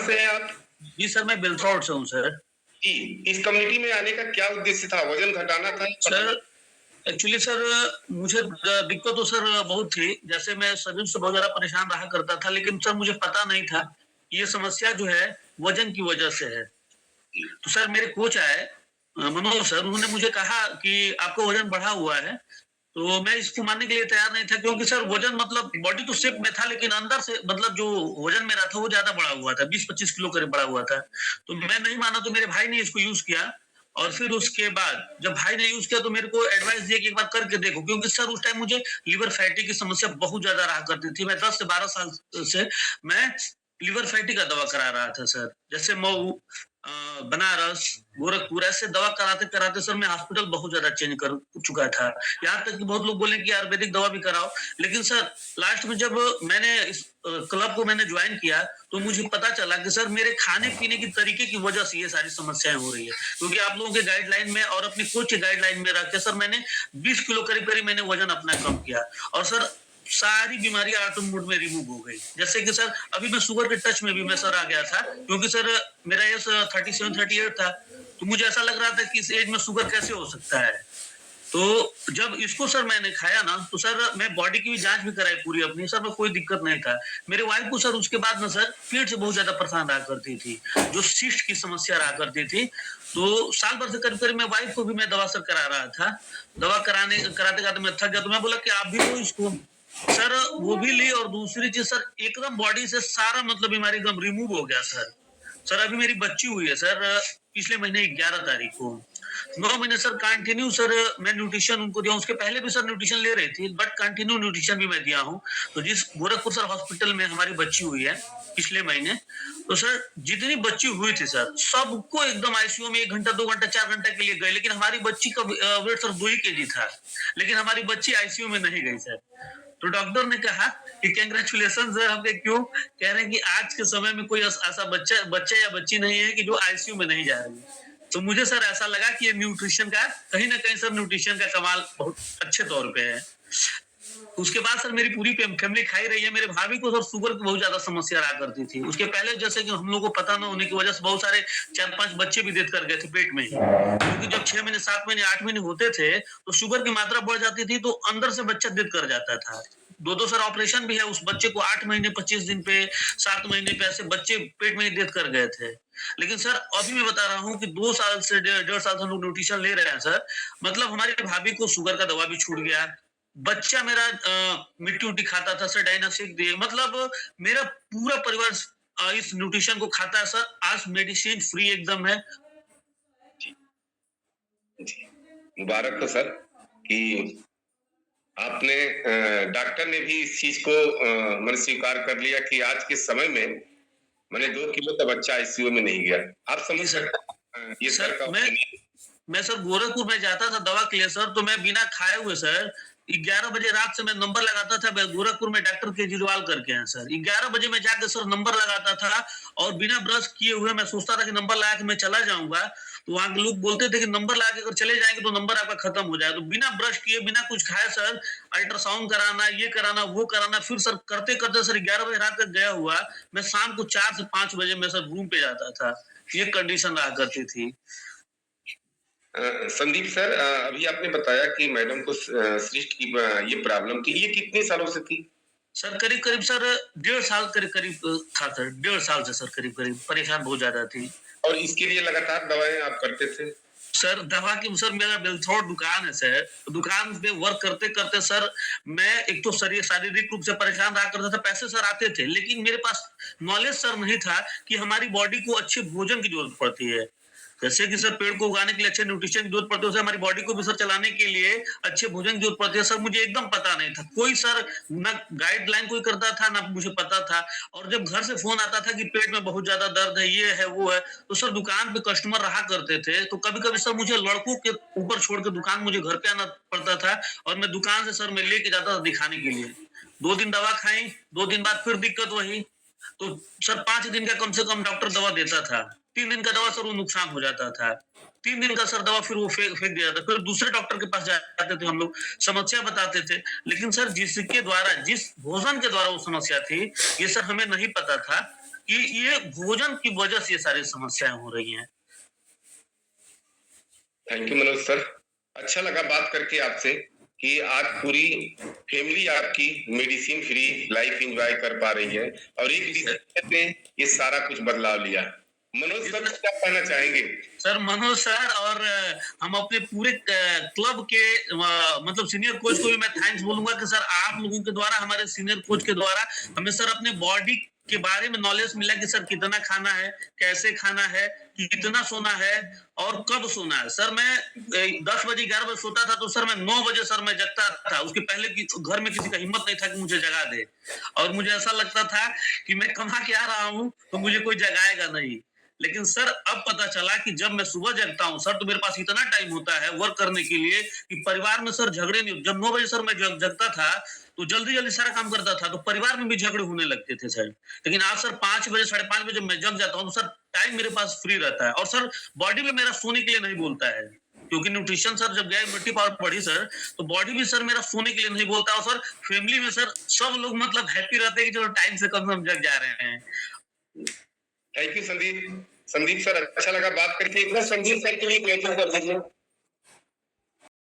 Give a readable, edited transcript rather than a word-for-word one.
से हैं आप? जी सर, मैं बेलथौर से हूँ सर। जी, इस कम्युनिटी में आने का क्या उद्देश्य था? वजन घटाना था? सर एक्चुअली सर मुझे दिक्कत तो सर बहुत थी। जैसे मैं शरीर से बहुत ज़्यादा परेशान रहा करता था, लेकिन सर मुझे पता नहीं था कि ये समस्या जो है वज़न की वज़ह से है। तो सर मेरे कोच आए मनोज सर, उन्होंने मुझे कहा कि आपका वज़न बढ़ा हुआ है। तो मैं इसको मानने के लिए तैयार नहीं था, क्योंकि सर वज़न मतलब बॉडी तो शेप में था, लेकिन अंदर से मतलब जो वज़न मेरा था वो ज़्यादा बढ़ा हुआ था, 20-25 किलो करीब बढ़ा हुआ था। तो मैं नहीं माना, तो मेरे भाई ने इसको यूज़ किया, और फिर उसके बाद जब भाई ने यूज़ किया तो मेरे को एडवाइस दिया कि एक बार करके देखो, क्योंकि सर उस टाइम मुझे लिवर फैटी की समस्या बहुत ज़्यादा रहा करती थी। मैं 10 से 12 साल से मैं लिवर फैटी का दवा करा रहा था सर। जैसे मऊ बनारस, गोरखपुर ऐसे दवा कराते-कराते सर मैं हॉस्पिटल बहुत ज़्यादा चेंज कर चुका था। यहाँ तक कि बहुत लोग बोले कि आयुर्वेदिक दवा भी कराओ, लेकिन सर लास्ट में जब मैंने इस क्लब को मैंने ज्वाइन किया, तो मुझे पता चला कि सर मेरे खाने-पीने की तरीके की वजह से ये सारी समस्याएँ हो रही है। क्योंकि आप लोगों के गाइडलाइन में और अपने कोच के गाइडलाइन में रख के सर मैंने 20 किलो करीब-करीब मैंने वज़न अपना कम किया, और सर सारी बीमारियाँ ऑटो मोड में रिमूव हो गई। जैसे कि सर अभी मैं शुगर के टच में भी मैं सर आ गया था, क्योंकि सर मेरा एज 37-38 था। तो मुझे ऐसा लग रहा था कि इस एज में शुगर कैसे हो सकता है? तो जब इसको सर मैंने खाया ना, तो सर मैं बॉडी की भी जाँच भी कराई पूरी अपनी, सर में कोई दिक्कत नहीं था। मेरे वाइफ़ को सर उसके बाद ना सर पेट से बहुत ज़्यादा परेशान रहा करती थी, जो सिस्ट की समस्या रहा करती थी। तो साल भर से करीब-करीब मैं वाइफ़ को भी मैं दवा सर करा रहा था। दवा कराते-कराते मैं थक गया, तो मैं बोला कि आप भी लो इसको। सर वो भी ली, और दूसरी चीज़ सर एकदम बॉडी से सारा मतलब बीमारी एकदम रिमूव हो गया सर। सर अभी मेरी बच्ची हुई है सर, पिछले महीने 11 तारीख को। 9 महीने सर कंटिन्यू सर मैं न्यूट्रिशन उनको दिया हूँ। उसके पहले भी सर न्यूट्रिशन ले रही थी, बट कंटिन्यू न्यूट्रिशन भी मैं दिया हूँ। तो जिस गोरखपुर सर हॉस्पिटल में हमारी बच्ची हुई है पिछले महीने, तो सर जितनी बच्ची हुई थी सर, सबको एकदम आईसीयू में 1 घंटा, 2 घंटा, 4 घंटा के लिए गए, लेकिन हमारी बच्ची का वेट सर 2 ही केजी था। लेकिन हमारी बच्ची आईसीयू में नहीं गई सर। तो डॉक्टर ने कहा कि कांग्रेचुलेशन सर। हम क्यों? कह रहे हैं कि आज के समय में कोई ऐसा बच्चा बच्चा या बच्ची नहीं है कि जो आईसीयू में नहीं जा रही है। तो मुझे सर ऐसा लगा कि ये न्यूट्रिशन का कहीं न कहीं सर न्यूट्रिशन का कमाल बहुत अच्छे तौर पे है। उसके बाद सर मेरी पूरी फैमिली खा ही रही है। मेरे भाभी को सर शुगर की बहुत ज़्यादा समस्या रहा करती थी। उसके पहले जैसे कि हम लोग को पता ना होने की वजह से बहुत सारे 4-5 बच्चे भी डेथ कर गए थे पेट में ही। क्योंकि जब 6 महीने, 7 महीने, 8 महीने होते थे, तो शुगर की मात्रा बढ़ जाती थी, तो अंदर से बच्चा डेथ कर जाता था। 2-2 सर ऑपरेशन भी है उस बच्चे को 8 महीने 25 दिन पे, 7 महीने पे ऐसे बच्चे पेट में ही डेथ कर गए थे। लेकिन सर अभी मैं बता रहा हूँ कि 2 साल से डेढ़ साल से हम लोग न्यूट्रिशन ले रहे हैं सर। मतलब हमारी भाभी को शुगर का दवा भी छूट गया। बच्चा मेरा मिट्टी-उट्टी खाता था सर, डायनासिक दिए, मतलब मेरा पूरा परिवार इस न्यूट्रिशन को खाता है सर। आज मेडिसिन फ्री एकदम है। जी, जी। मुबारक हो सर कि आपने डॉक्टर ने भी इस चीज़ को माने स्वीकार कर लिया कि आज के समय में माने 2 किलो का बच्चा आईसीयू में नहीं गया। आप समझ जी सर। सकते हैं ये सर सर का मैं सर गोरखपुर में जाता था दवा के लिए सर, तो मैं बिना खाए हुए सर 11 बजे रात से मैं नंबर लगाता था। मैं गोरखपुर में डॉक्टर केजरीवाल करके हैं सर। 11 बजे मैं जाके सर नंबर लगाता था, और बिना ब्रश किए हुए मैं सोचता था कि नंबर लगा के मैं चला जाऊँगा। तो वहाँ के लोग बोलते थे कि नंबर लगा के अगर चले जाएँगे तो नंबर आपका खत्म हो जाएगा। तो बिना ब्रश किए, बिना कुछ खाए सर अल्ट्रासाउंड कराना, ये कराना, वो कराना, फिर सर करते-करते सर 11 बजे रात तक गया हुआ, मैं शाम को 4 से 5 बजे मैं सर रूम पे जाता था। ये कंडीशन रहा करती थी। संदीप सर अभी आपने बताया कि मैडम को सिस्ट की ये प्रॉब्लम थी, ये कितने सालों से थी? सर करीब-करीब सर 1.5 साल करीब-करीब था सर, 1.5 साल से सर करीब-करीब परेशान बहुत ज़्यादा थी। और इसके लिए लगातार दवाएँ आप करते थे? सर दवा की सर मेरा बेलथौर दुकान है सर। दुकान पे वर्क करते-करते सर मैं एक तो शारीरिक रूप से परेशान रहा करता था, पैसे सर आते थे, लेकिन मेरे पास नॉलेज सर नहीं था कि हमारी बॉडी को अच्छे भोजन की ज़रूरत पड़ती है। जैसे कि सर पेड़ को उगाने के लिए अच्छे न्यूट्रिशन की ज़रूरत पड़ती है, वैसे हमारी बॉडी को भी सर चलाने के लिए अच्छे भोजन की ज़रूरत पड़ती है। सर मुझे एकदम पता नहीं था। कोई सर ना गाइडलाइन कोई करता था, ना मुझे पता था। और जब घर से फ़ोन आता था कि पेट में बहुत ज़्यादा दर्द है, ये है, वो है, तो सर दुकान पे कस्टमर रहा करते थे। तो कभी-कभी सर मुझे लड़कों के ऊपर छोड़ के दुकान मुझे घर पे आना पड़ता था, और मैं दुकान से सर मैं लेके जाता था दिखाने के लिए। 2 दिन दवा खाई, 2 दिन बाद फिर दिक्कत वही। तो सर 5 दिन का कम से कम डॉक्टर दवा देता था। 3 दिन का दवा सर वो नुकसान हो जाता था। 3 दिन का सर दवा फिर वो फेंक दिया जाता। फिर दूसरे डॉक्टर के पास जाते थे हम लोग, समस्या बताते थे। लेकिन सर जिस भोजन के द्वारा वो समस्या थी, ये सर हमें नहीं पता था ये भोजन की वजह से ये सारी समस्याएं हो रही हैं। Thank you Manoj sir. अच्छा लगा बात करके आपसे कि आज पूरी फैमिली आपकी मेडिसिन फ्री लाइफ एंजॉय कर पा रही है और एक डिसीजन ने ये सारा कुछ बदलाव लिया। मनोज सर क्या कहना चाहेंगे? सर मनोज सर और हम अपने पूरे क्लब के मतलब सीनियर कोच को भी मैं थैंक्स बोलूंगा कि सर आप लोगों के द्वारा, हमारे सीनियर कोच के द्वारा हमें सर अपने बॉडी के बारे में नॉलेज मिला कि सर कितना खाना है, कैसे खाना है, कितना सोना है और कब सोना है। सर मैं 10 बजे 11 बजे सोता था तो सर मैं 9 बजे सर मैं जगता था। उसके पहले की घर में किसी का हिम्मत नहीं था कि मुझे जगा दे, और मुझे ऐसा लगता था कि मैं कमा के आ रहा हूँ तो मुझे कोई जगाएगा नहीं। लेकिन सर अब पता चला कि जब मैं सुबह जगता हूँ सर तो मेरे पास इतना टाइम होता है वर्क करने के लिए कि परिवार में सर झगड़े नहीं। जब 9 बजे सर मैं जगता था तो जल्दी जल्दी सारा काम करता था तो परिवार में भी झगड़े होने लगते थे सर। लेकिन आज सर 5 बजे 5:30 बजे मैं जग जाता हूँ तो सर टाइम मेरे पास फ्री रहता है और सर बॉडी भी मेरा सोने के लिए नहीं बोलता है, क्योंकि न्यूट्रिशन सर जब गया इम्यूनिटी पावर बढ़ी सर तो बॉडी भी सर मेरा सोने के लिए नहीं बोलता। और सर फैमिली में सर सब लोग मतलब हैप्पी रहते हैं कि चलो टाइम से कम जग जा रहे हैं। Thank you Sandeep. Sandeep sir अच्छा लगा बात करके। एक बार संदीप सर के लिए क्वेश्चन कर दीजिए।